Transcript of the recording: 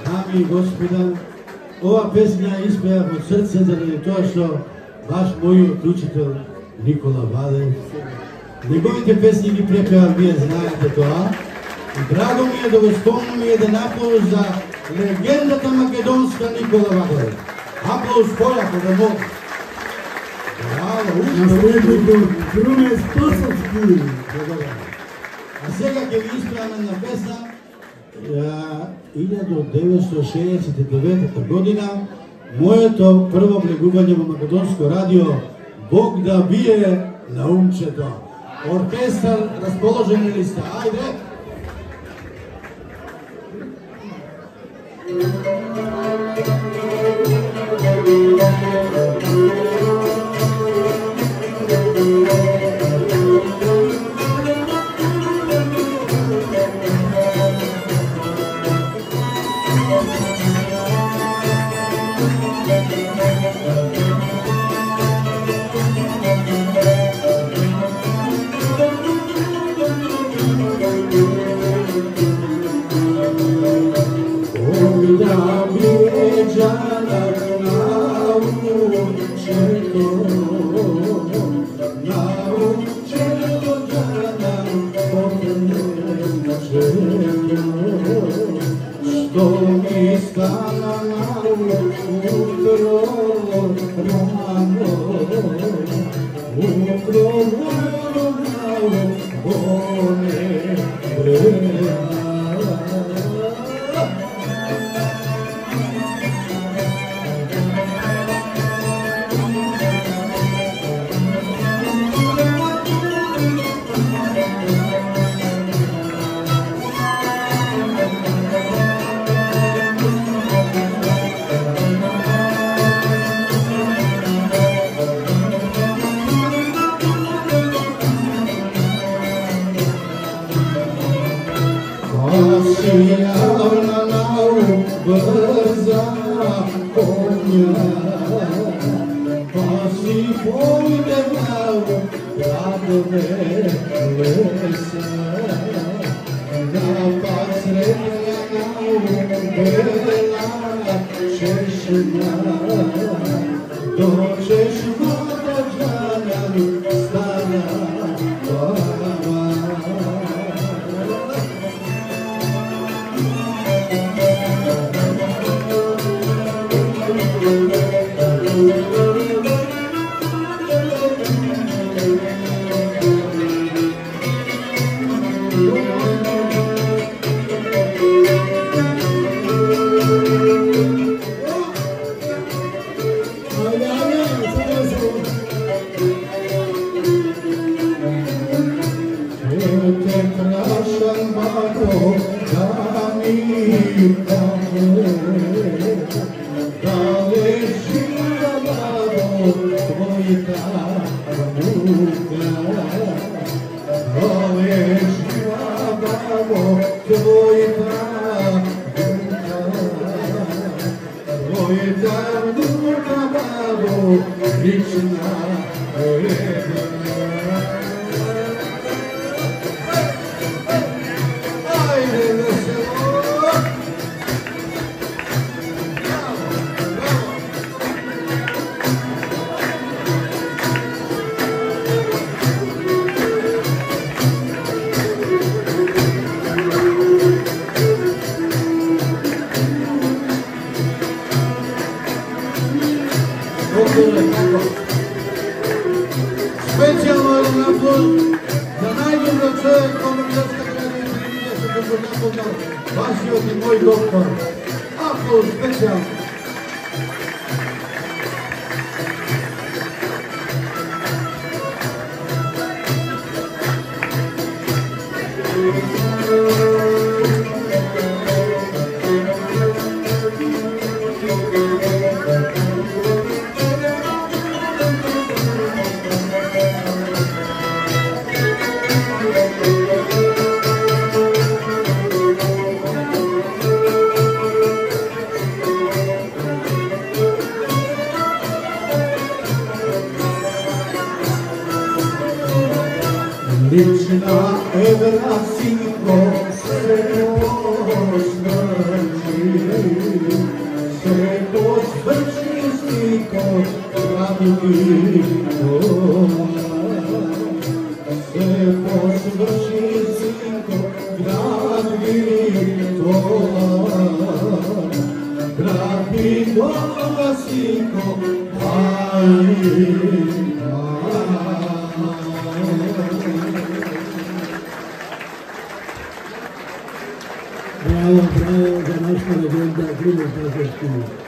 Dami i gospoda, ova pesnja ispeva od srca zaради тоа што ваш мојот учител Никола Валев. Неговите песни ги препевам, вие знаете тоа. И драго ми е да го спомнам и еден аплауз за легендата македонска Никола Валев. Аплауз појако да може. Браво, Наследникот Румен Спасовски. А сега ќе ви исправам една песна. 1969 година, моето прво влегување во Македонско радио Бог да бие на умчето. Оркестар, расположени ли сте? Ајде! do mi stala na utro rano, utro rano, one vremena. Sijavna nau brza konja, pa si pojdeval gradove lesa, napad srednja nau bela češna, dočeš vodađanan stara baba. Specijalno je napol za najbolji čovjek komunikacijska televizija se kako napokal vaš i moj doktor. Aplauz specijalno. Lična evra sinko se posvrći sinko gradovi se posvrći sinko gradovi gradovi toga sinko Bravo, bravo, za naša legenda, Bruno Pazovski.